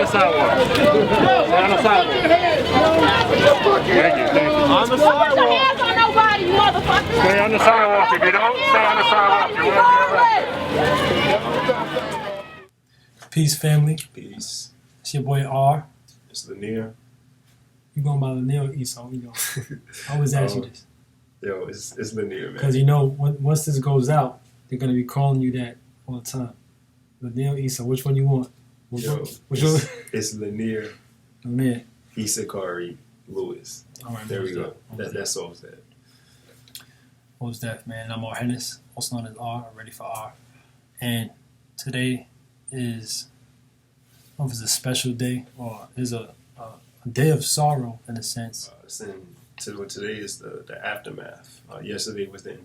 sidewalk. Stay on the sidewalk. Thank you. On the sidewalk. Put your hands on nobody, you motherfucker. Stay on the sidewalk. If you don't, stay on the sidewalk. You will be arrested. Peace, family. Peace. It's your boy R. It's Lanier. You going by Lanier or Issa? I always ask you this. Yo, it's Lanier, man. Because you know, once this goes out, they're going to be calling you that all the time. Lanier or Issa, which one you want? Which one? It's Lanier. Lanier. Issa Kari Lewis. All right, there we go. That solves that. What's that, man? I'm R. Hennis, also known as R, Ready4R. And today is a special day, or is a day of sorrow in a sense. Today is the aftermath. Yesterday was the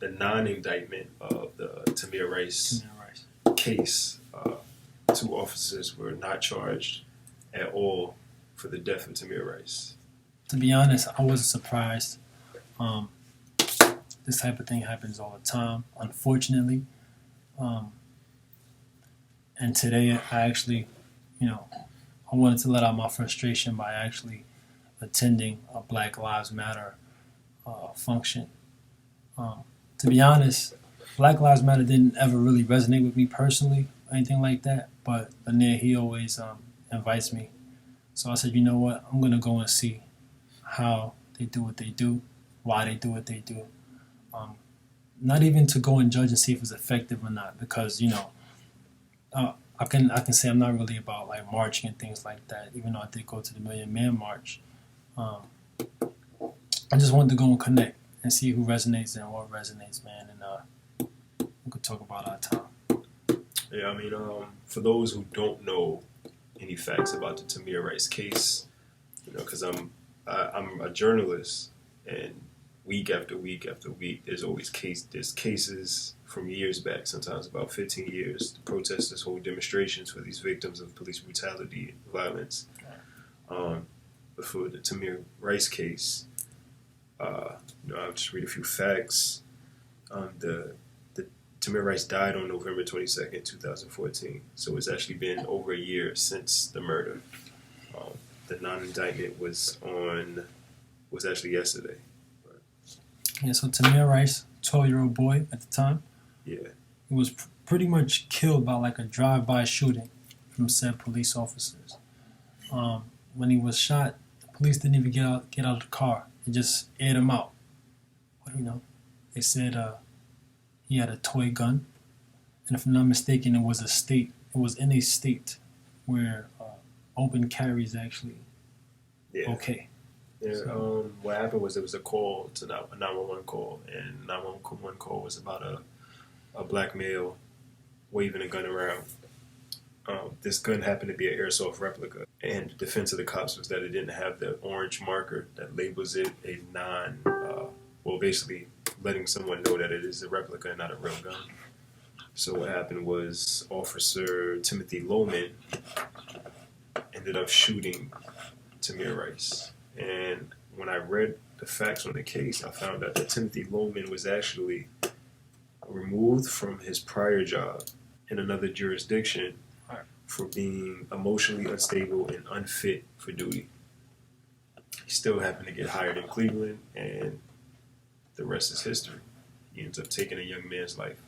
non-indictment of the Tamir Rice case. 2 officers were not charged at all for the death of Tamir Rice. To be honest, I wasn't surprised. This type of thing happens all the time, unfortunately. And today I actually, I wanted to let out my frustration by actually attending a Black Lives Matter function. To be honest, Black Lives Matter didn't ever really resonate with me personally, or anything like that. But Lanier, he always invites me. So I said, you know what? I'm going to go and see how they do what they do, why they do what they do. Not even to go and judge and see if it's effective or not, because, I can say I'm not really about like marching and things like that, even though I did go to the Million Man March. I just wanted to go and connect and see who resonates and what resonates, man, and we could talk about our time. Yeah, I mean, for those who don't know any facts about the Tamir Rice case, because I'm a journalist, and week after week after week, there's cases from years back, sometimes about 15 years. The protesters hold demonstrations for these victims of police brutality and violence. But for the Tamir Rice case, I'll just read a few facts. The Tamir Rice died on November 22nd, 2014. So it's actually been over a year since the murder. The non-indictment was actually yesterday. Yeah, so Tamir Rice, 12-year-old boy at the time. Yeah. He was pretty much killed by like a drive-by shooting from said police officers. When he was shot, the police didn't even get out of the car. They just aired him out. They said he had a toy gun, and if I'm not mistaken, it was in a state where open carry is actually okay. Yeah. So, what happened was there was a call to a 911 call, and 911 call was about a black male waving a gun around. This gun happened to be an airsoft replica, and the defense of the cops was that it didn't have the orange marker that labels it a basically letting someone know that it is a replica and not a real gun. So what happened was Officer Timothy Lohman ended up shooting Tamir Rice. And when I read the facts on the case, I found out that Timothy Lohman was actually removed from his prior job in another jurisdiction for being emotionally unstable and unfit for duty. He still happened to get hired in Cleveland, and the rest is history. He ends up taking a young man's life.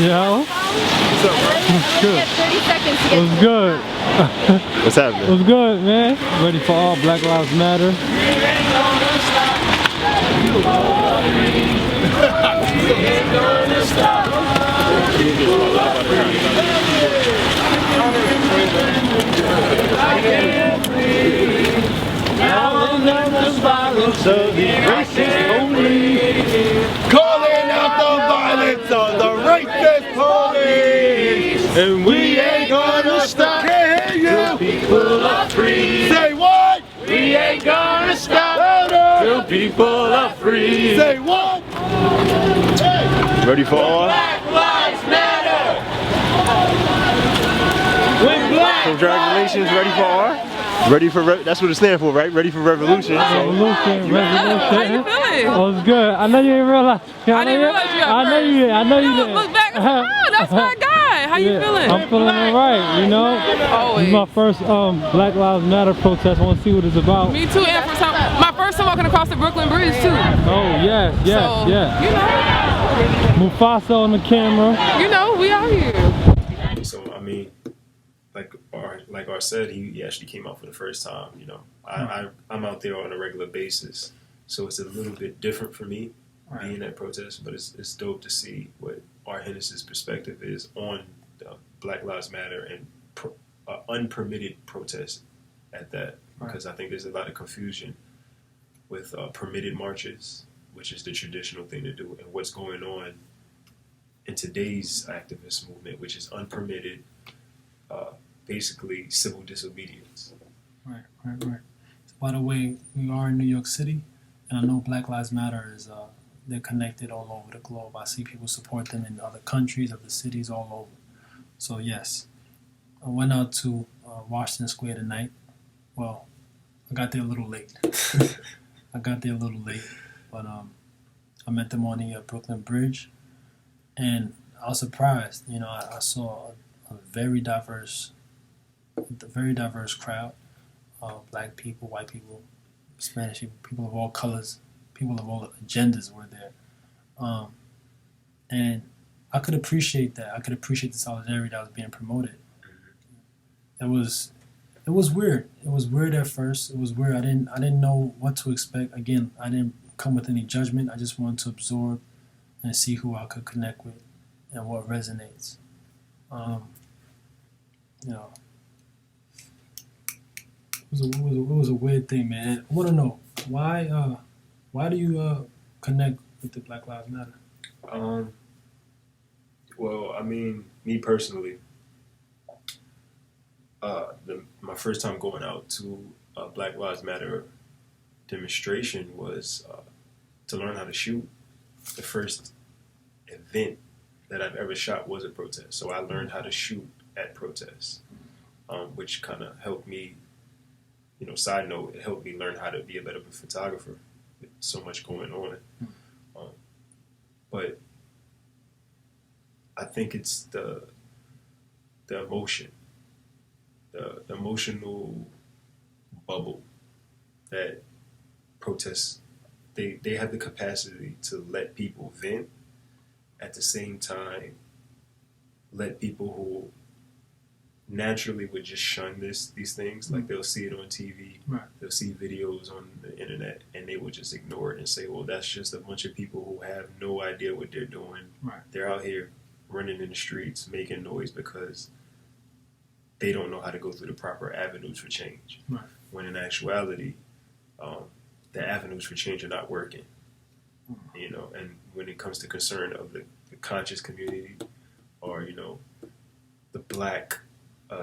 Yo. What's up, bro? What's good? 30 seconds to get What's good? What's happening? What's good, man? Ready4R, Black Lives Matter. Now the violence of the racist police. Calling out the violence of the racist police. And we ain't gonna stop till people are free. Say what? We ain't gonna stop till people are free. Say what? Ready4R? Black Lives Matter. When black Congratulations, Ready4R. That's what it stands for, right? Ready for revolution. Revolution. How you feeling? Oh, it's good. I know you didn't realize. I didn't realize you I know you did. I know you did. Look back. Oh, that's my guy. How you feeling? I'm feeling alright, you know? Always. This is my first Black Lives Matter protest. I want to see what it's about. Me too, and my first time walking across the Brooklyn Bridge too. Oh, yes. So, you know. Mufasa on the camera. You know, we out here. So, I mean, like R said, he actually came out for the first time, you know. I'm out there on a regular basis, so it's a little bit different for me being at protest, but it's dope to see what R. Hennessy's perspective is on Black Lives Matter and unpermitted protest at that, because I think there's a lot of confusion with permitted marches, which is the traditional thing to do, and what's going on in today's activist movement, which is unpermitted, basically civil disobedience. Right. By the way, we are in New York City, and I know Black Lives Matter is they're connected all over the globe. I see people support them in other countries, other cities, all over. So yes, I went out to Washington Square tonight. Well, I got there a little late. But I met them on the Brooklyn Bridge, and I was surprised. You know, I saw a very diverse crowd. Black people, white people, Spanish people, people of all colors, people of all agendas were there. And I could appreciate that. I could appreciate the solidarity that was being promoted. It was weird. It was weird at first. It was weird. I didn't know what to expect. Again, I didn't come with any judgment. I just wanted to absorb and see who I could connect with and what resonates. You know, it was a weird thing, man. I want to know why do you connect with the Black Lives Matter? Well, I mean, me personally, my first time going out to a Black Lives Matter demonstration was to learn how to shoot. The first event that I've ever shot was a protest, so I learned how to shoot at protests, which kind of helped me. You know, side note, it helped me learn how to be a better photographer with so much going on. But I think it's the emotion, the emotional bubble that protests, they have the capacity to let people vent, at the same time let people who naturally would just shun these things, like they'll see it on TV, they'll see videos on the internet, and they will just ignore it and say, well, that's just a bunch of people who have no idea what they're doing. They're out here running in the streets, making noise because they don't know how to go through the proper avenues for change. When in actuality, the avenues for change are not working. You know, and when it comes to concern of the conscious community, or, you know, the Black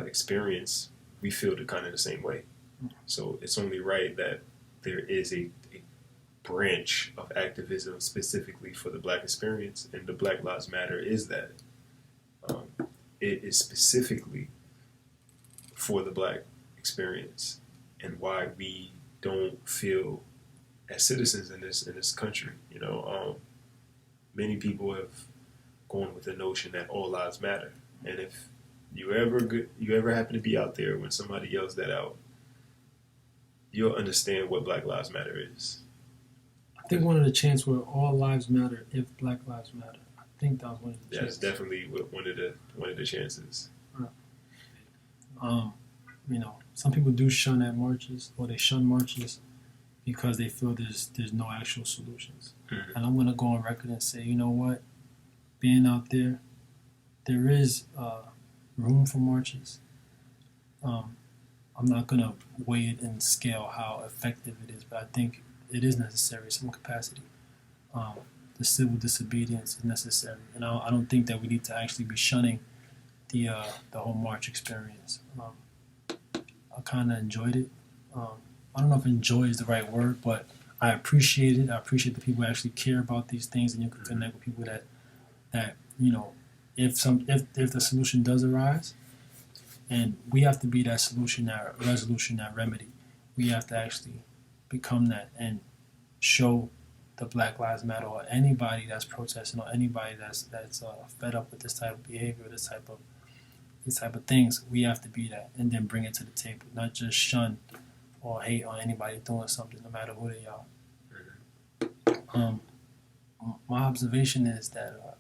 experience, we feel kind of the same way. So it's only right that there is a branch of activism specifically for the Black experience, and the Black Lives Matter is that. It is specifically for the Black experience and why we don't feel as citizens in this country. You know, many people have gone with the notion that all lives matter, and if you ever happen to be out there when somebody yells that out, you'll understand what Black Lives Matter is. I think one of the chants were all lives matter if Black Lives Matter. I think that was one of the chants. That's definitely one of the chances. You know, some people do shun at marches, or they shun marches because they feel there's no actual solutions. And I'm gonna go on record and say, you know what, being out there is room for marches. I'm not going to weigh it and scale how effective it is, but I think it is necessary in some capacity. The civil disobedience is necessary, and I don't think that we need to actually be shunning the whole march experience. I kind of enjoyed it. I don't know if enjoy is the right word, but I appreciate it. I appreciate the people who actually care about these things, and you can connect with people that you know, if the solution does arise, And we have to be that solution, that resolution, that remedy. We have to actually become that and show the Black Lives Matter or anybody that's protesting or anybody that's fed up with this type of behavior, these type of things. We have to be that and then bring it to the table, not just shun or hate on anybody doing something, no matter who they are. My observation is that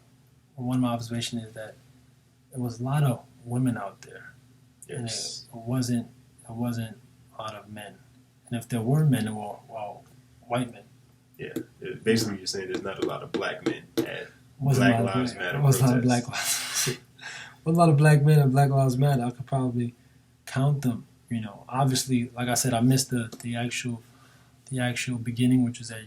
one of my observations is that there was a lot of women out there, Yes. and it wasn't a lot of men. And if there were men, they were white men. Yeah. Basically, you're saying there's not a lot of black men at Wasn't Black a lot of Lives black- Matter wasn't a lot of protests. Black Lives. Was a lot of black men at Black Lives Matter. I could probably count them. You know, obviously, like I said, I missed the actual beginning, which was at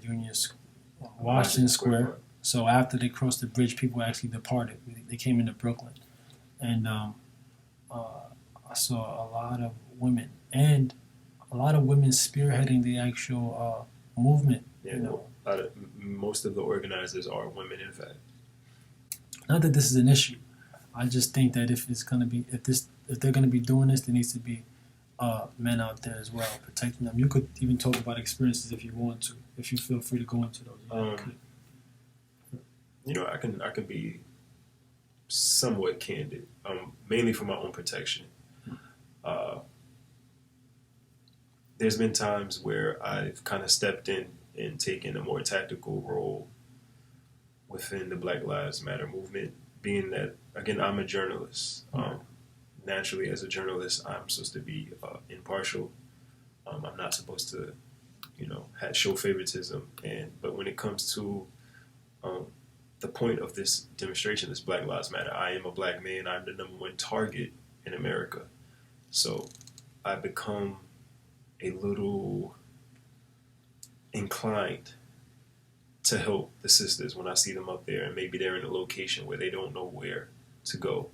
Washington Square. So after they crossed the bridge, people actually departed. They came into Brooklyn, and I saw a lot of women and a lot of women spearheading the actual movement. Yeah, You know, most of the organizers are women, in fact. not that this is an issue. I just think that if they're gonna be doing this, there needs to be men out there as well protecting them. You could even talk about experiences if you want to, if you feel free to go into those. You could. You know, I can be somewhat candid, mainly for my own protection. There's been times where I've kind of stepped in and taken a more tactical role within the Black Lives Matter movement, being that, again, I'm a journalist. Naturally, as a journalist, I'm supposed to be impartial. I'm not supposed to, show favoritism. But when it comes to the point of this demonstration, this Black Lives Matter, I am a black man. I'm the #1 target in America. So I become a little inclined to help the sisters when I see them up there and maybe they're in a location where they don't know where to go.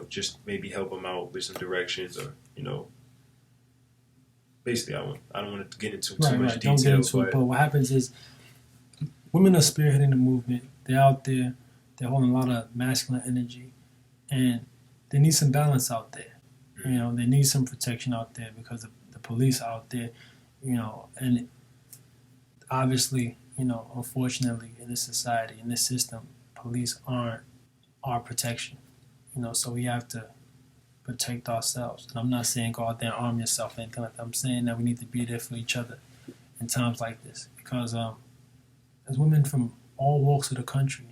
Just maybe help them out with some directions or, basically I don't want to get into too much detail. Don't get into it, but what happens is women are spearheading the movement. They're out there. They're holding a lot of masculine energy, and they need some balance out there. They need some protection out there because the police are out there, and obviously, unfortunately, in this society, in this system, police aren't our protection. So we have to protect ourselves. And I'm not saying go out there and arm yourself or anything like that. I'm saying that we need to be there for each other in times like this because as women from all walks of the country,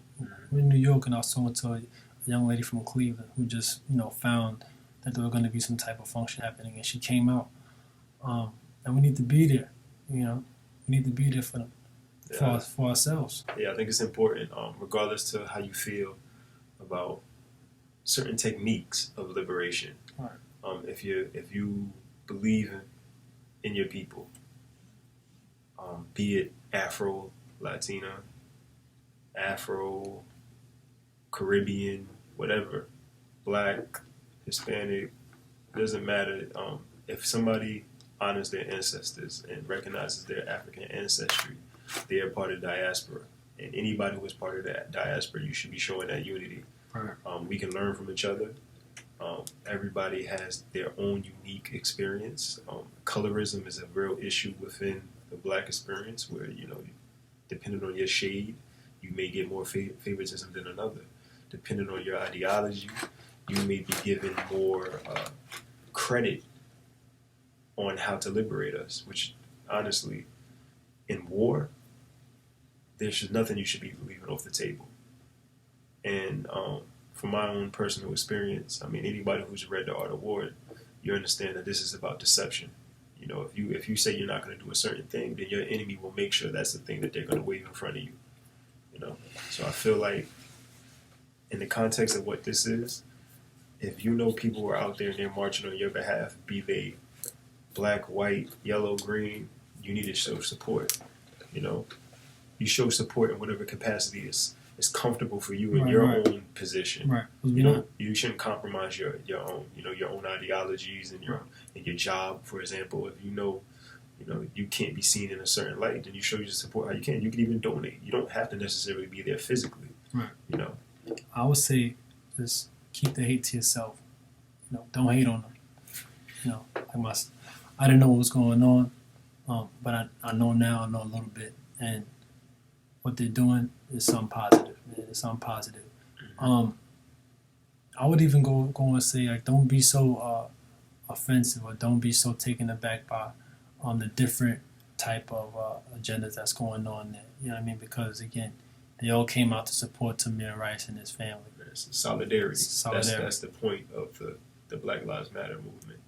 we're in New York, and I was talking to a young lady from Cleveland who just, found that there was going to be some type of function happening, and she came out. And we need to be there, We need to be there for them, for ourselves. Yeah, I think it's important, regardless to how you feel about certain techniques of liberation. Right. If you believe in your people, be it Afro, Latina, Afro, Caribbean, whatever, Black, Hispanic, doesn't matter. If somebody honors their ancestors and recognizes their African ancestry, they are part of the diaspora. And anybody who is part of that diaspora, you should be showing that unity. Right. We can learn from each other. Everybody has their own unique experience. Colorism is a real issue within the Black experience where, depending on your shade, you may get more favoritism than another. Depending on your ideology, you may be given more credit on how to liberate us, which honestly, in war, there's nothing you should be leaving off the table. And from my own personal experience, anybody who's read The Art of War, you understand that this is about deception. If you say you're not going to do a certain thing, then your enemy will make sure that's the thing that they're going to wave in front of you. So I feel like in the context of what this is, if people are out there and they're marching on your behalf, be they black, white, yellow, green, you need to show support. You show support in whatever capacity is comfortable for you in your own position. Right. You shouldn't compromise your own, your own ideologies and your job, for example. If you can't be seen in a certain light, then you show your support how you can. You can even donate. You don't have to necessarily be there physically. Right. I would say just keep the hate to yourself. don't hate on them. I didn't know what was going on, but I know now. I know a little bit, and what they're doing is something positive. Man. It's something positive. I would even go and say, like, don't be so offensive, or don't be so taken aback by the different type of agendas that's going on there. You know what I mean? Because again, they all came out to support Tamir Rice and his family. It's solidarity. Solidarity. That's the point of the Black Lives Matter movement.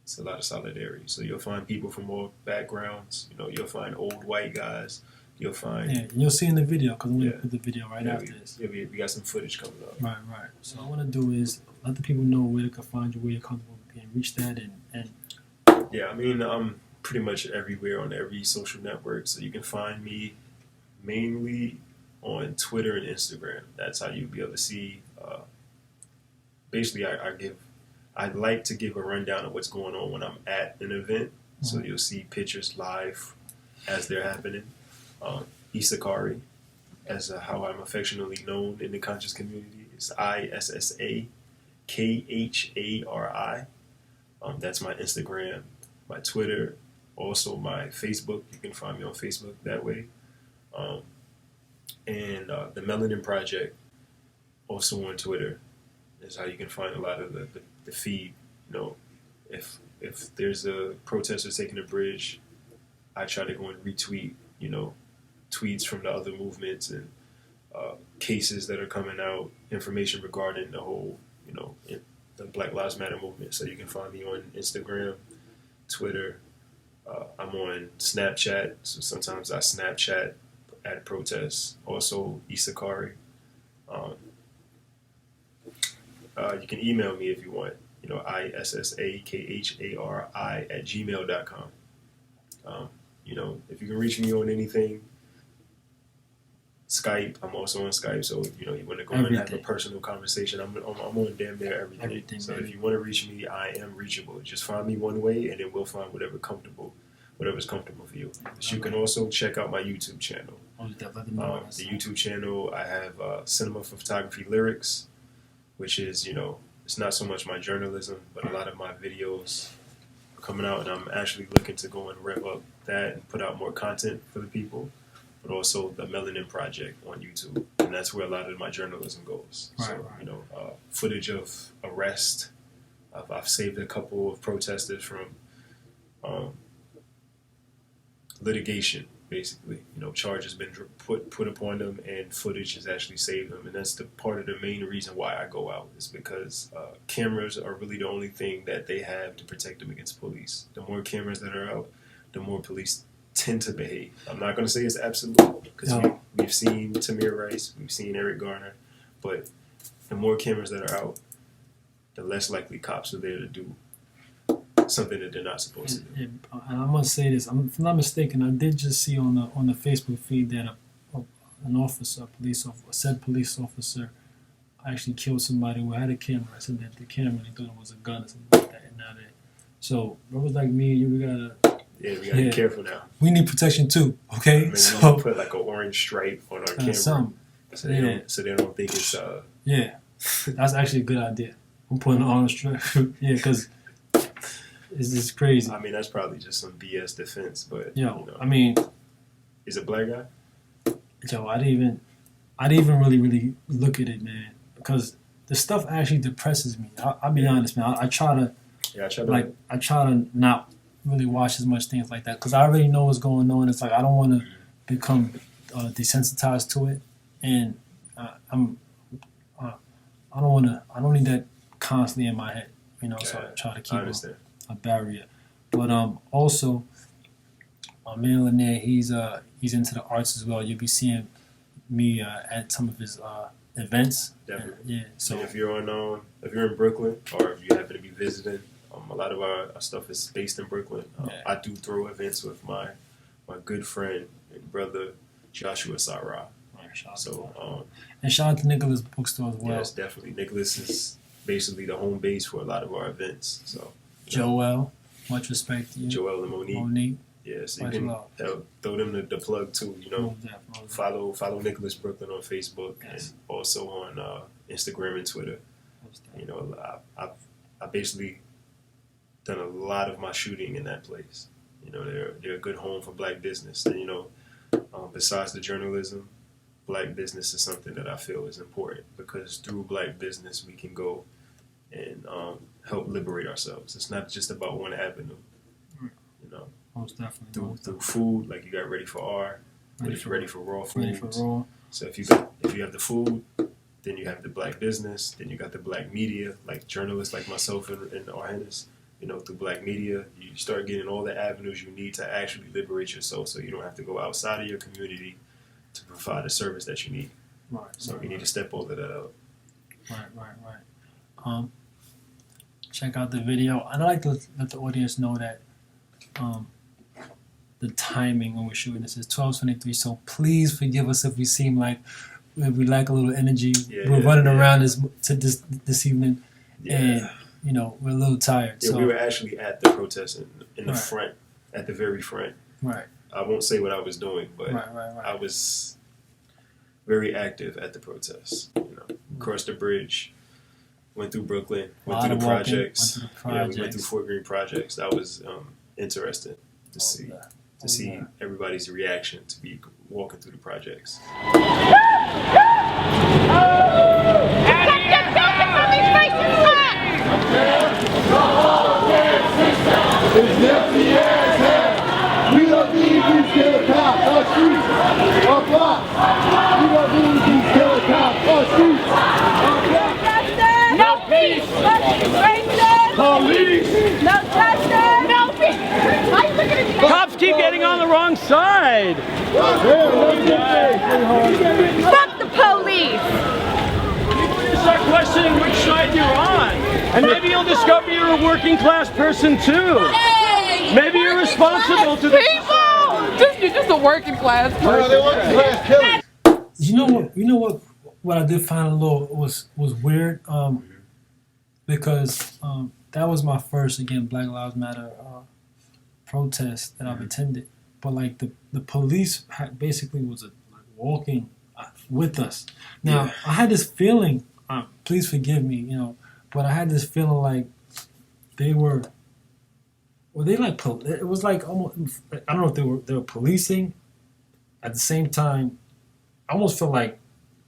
It's a lot of solidarity. So you'll find people from all backgrounds. You'll find old white guys. You'll find... Yeah, you'll see in the video, because I'm going to put the video right after this. Yeah, we got some footage coming up. Right. So what I want to do is let the people know where they can find you, where you're comfortable being reached at, and... Yeah, I mean, I'm pretty much everywhere on every social network. So you can find me mainly on Twitter and Instagram. That's how you'll be able to see. Basically, I'd like to give a rundown of what's going on when I'm at an event. Mm-hmm. So you'll see pictures live as they're happening. Issa, as how I'm affectionately known in the conscious community, is ISSA KHARI. That's my Instagram, my Twitter, also my Facebook. You can find me on Facebook that way. And the Melanin Project, also on Twitter, is how you can find a lot of the feed. If there's a protester taking a bridge, I try to go and retweet, tweets from the other movements and cases that are coming out, information regarding the whole, the Black Lives Matter movement. So you can find me on Instagram, Twitter. I'm on Snapchat, so sometimes I Snapchat at protests. Also, Issa. You can email me if you want. ISSAKHARI@gmail.com. If you can reach me on anything, Skype. I'm also on Skype, so you want to go and have a personal conversation. I'm on damn near everything. So if you want to reach me, I am reachable. Just find me one way, and then we'll find whatever's comfortable for you. But you can also check out my YouTube channel. The YouTube channel, I have Cinema Photography Lyrics, which is it's not so much my journalism, but a lot of my videos are coming out, and I'm actually looking to go and rev up that and put out more content for the people. But also the Melanin Project on YouTube, and that's where a lot of my journalism goes. Footage of arrest. I've saved a couple of protesters from litigation, basically. Charges been put upon them, and footage has actually saved them, and that's the part of the main reason why I go out, is because cameras are really the only thing that they have to protect them against police. The more cameras that are out, the more police tend to behave. I'm not going to say it's absolute, because we've seen Tamir Rice, we've seen Eric Garner, but the more cameras that are out, the less likely cops are there to do something that they're not supposed to do. And I must say this, if I'm not mistaken, I did just see on the Facebook feed that an officer, said police officer actually killed somebody who had a camera. I said that the camera, they thought it was a gun or something like that. So brothers like me and you, we gotta be careful now. We need protection too, okay? We need to put like an orange stripe on our camera, so they don't think it's that's actually a good idea. I'm putting an orange stripe, because it's just crazy. I mean, that's probably just some BS defense, but I mean, is it black guy? I didn't even really look at it, man, because the stuff actually depresses me. I'll be honest, man. I try to not really watch as much things like that, because I already know what's going on. It's like I don't want to become desensitized to it, and I don't need that constantly in my head, So I try to keep a barrier. But also, my man Lanier, he's into the arts as well. You'll be seeing me at some of his events. Definitely. So if you're in Brooklyn, or if you happen to be visiting, a lot of our stuff is based in Brooklyn. I do throw events with my good friend and brother Joshua Sarah. And shout out to Nicholas Bookstore as well. Yes, definitely. Nicholas is basically the home base for a lot of our events. So Joel, much respect to you. Joel and Monique. Yes, you can throw them the plug too. Follow Nicholas Brooklyn on Facebook, and also on Instagram and Twitter. I basically done a lot of my shooting in that place. You know, they're a good home for black business. And, you know, besides the journalism, black business is something that I feel is important because through black business, we can go and help liberate ourselves. It's not just about one avenue, you know. Most definitely. Through food, like you got Ready4R, which is Ready for Raw Foods. Ready for Raw. So if you have the food, then you have the black business, then you got the black media, like journalists like myself and Arhenis. You know, through black media, you start getting all the avenues you need to actually liberate yourself, so you don't have to go outside of your community to provide a service that you need. Right. So you need to step all of that out. Right. Check out the video. I'd like to let the audience know that the timing when we're shooting this is 12:23. So please forgive us if we seem like we lack a little energy. We're running around this evening, and you know we're a little tired. Yeah, so we were actually at the protest in the front, at the very front. Right. I won't say what I was doing, but right. I was very active at the protest. You know, crossed the bridge, went through Brooklyn, went through the projects. Yeah, we went through Fort Greene projects. That was interesting to see everybody's reaction to be walking through the projects. We don't need these killer cops on streets or blocks. We don't need these killer cops on streets or blocks. No peace. Police. No justice. No peace. Why are you looking at me? Cops keep getting on the wrong side. Fuck the police. You start questioning which side you're on. And maybe you'll discover you're a working class person too. Maybe you're responsible to the People! You're just a working class person. You know what I did find a little was weird, because that was my first, again, Black Lives Matter protest that I've attended. But like the police basically was walking with us. Now I had this feeling. Please forgive me, you know, but I had this feeling like they were. Well, it was like almost. I don't know if they were policing. At the same time, I almost felt like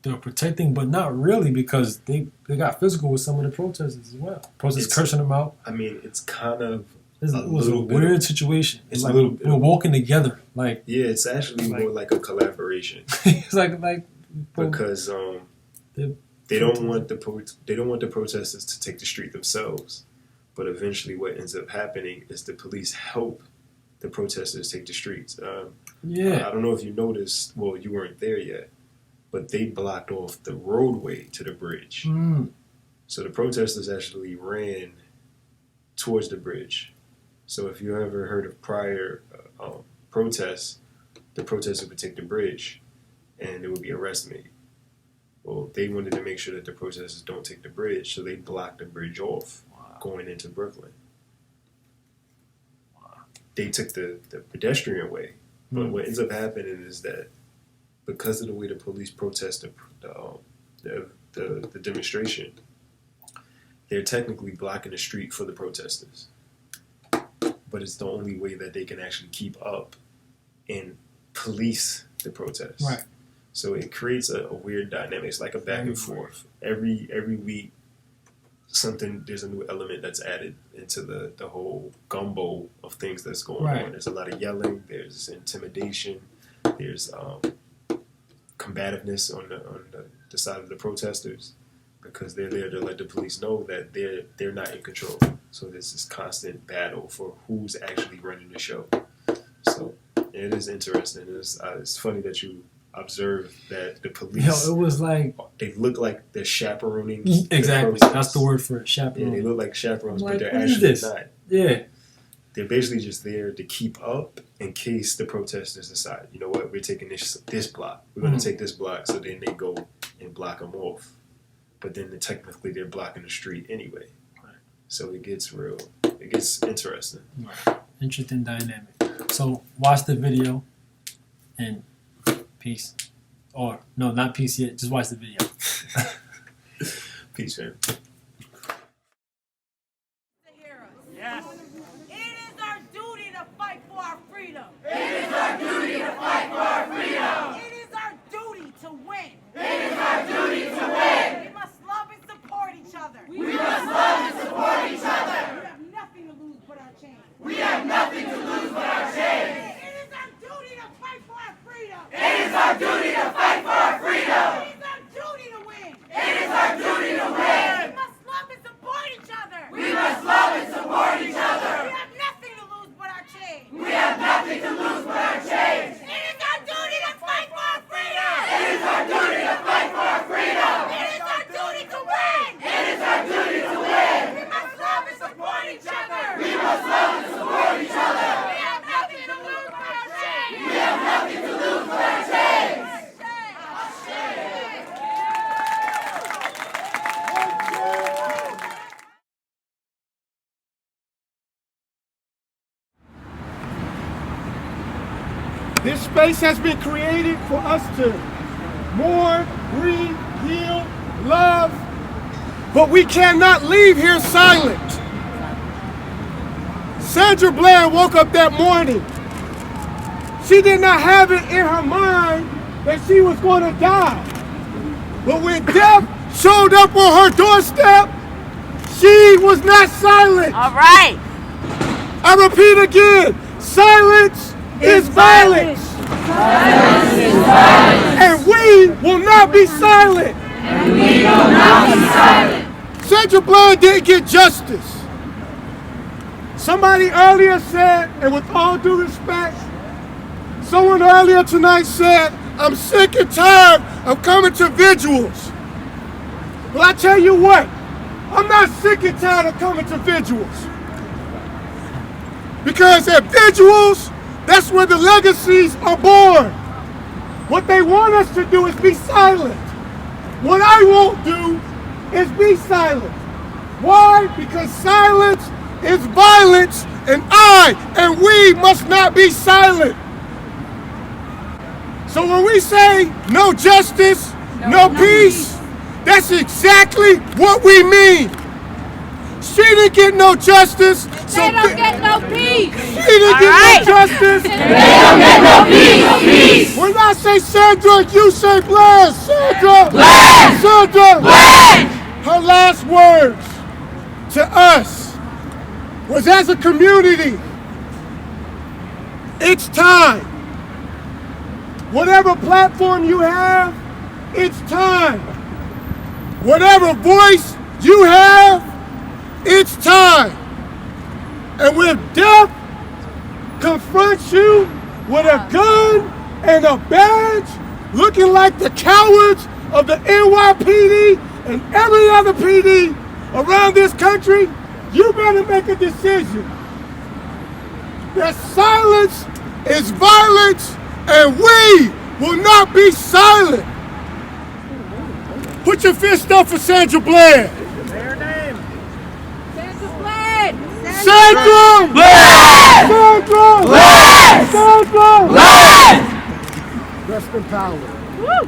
they were protecting, but not really, because they got physical with some of the protesters as well. Protesters cursing them out. I mean, it's kind of. It was a weird situation. It's like we're walking together. Like it's actually more like a collaboration. It's like because they don't want the protesters to take the street themselves. But eventually what ends up happening is the police help the protesters take the streets. I don't know if you noticed, well, you weren't there yet, but they blocked off the roadway to the bridge. So the protesters actually ran towards the bridge. So if you ever heard of prior protests, the protesters would take the bridge and there would be arrests made. Well, they wanted to make sure that the protesters don't take the bridge, so they blocked the bridge off. Going into Brooklyn. They took the pedestrian way. But what ends up happening is that because of the way the police protest the demonstration, they're technically blocking the street for the protesters. But it's the only way that they can actually keep up and police the protest. Right. So it creates a weird dynamic. It's like a back and forth. Every week, there's a new element that's added into the whole gumbo of things that's going on. There's a lot of yelling, there's intimidation, there's combativeness on the side of the protesters, because they're there to let the police know that they're not in control. So there's this constant battle for who's actually running the show. So it is interesting. It's funny that you observe that the police. It was like they look like they're chaperoning. Exactly, that's the word for it, chaperone. Yeah, they look like chaperones, like, but they're actually not. Yeah, they're basically just there to keep up in case the protesters decide, you know what, we're taking this block. We're going to take this block, so then they go and block them off. But then technically they're blocking the street anyway. Right. So it gets interesting. Right. Interesting dynamic. So watch the video and. Peace. Or, no, not peace yet. Just watch the video. Peace, man. to fight for our freedom. It is our duty to fight for our freedom. It is our duty to win. It is our duty to win. We must love and support each other. We must love and support each other. We have nothing to lose but our change. We have nothing to lose but our change. It is our duty to fight for our freedom. It is our duty to fight for our freedom. It is our duty to win. It is our duty to win. We must love and support each other. We must love and support each other. We have nothing to lose but our change. We have nothing to lose but our change. This space has been created for us to mourn, grieve, heal, love, but we cannot leave here silent. Sandra Blair woke up that morning. She did not have it in her mind that she was going to die. But when death showed up on her doorstep, she was not silent. All right. I repeat again, silence is violence. Silence is violence. And we will not be silent. And we will not be silent. Sandra Blair didn't get justice. Somebody earlier said, and with all due respect, someone earlier tonight said, I'm sick and tired of coming to vigils. Well, I tell you what, I'm not sick and tired of coming to vigils. Because at vigils, that's where the legacies are born. What they want us to do is be silent. What I won't do is be silent. Why? Because silence is violence, and I and we must not be silent. So when we say no justice, no peace, that's exactly what we mean. She didn't get no justice. They don't get no peace. She didn't get no justice. They don't get no peace. When I say Sandra, you say Blair. Sandra. Blair. Sandra. Blair. Her last words to us was, as a community, it's time. Whatever platform you have, it's time. Whatever voice you have, it's time. And when death confronts you with a gun and a badge, looking like the cowards of the NYPD and every other PD around this country, you better make a decision. That silence is violence, and we will not be silent. Put your fist up for Sandra Blair. Sandra Blair! Sandra Blair! Sandra Blair! Rest in power. Woo!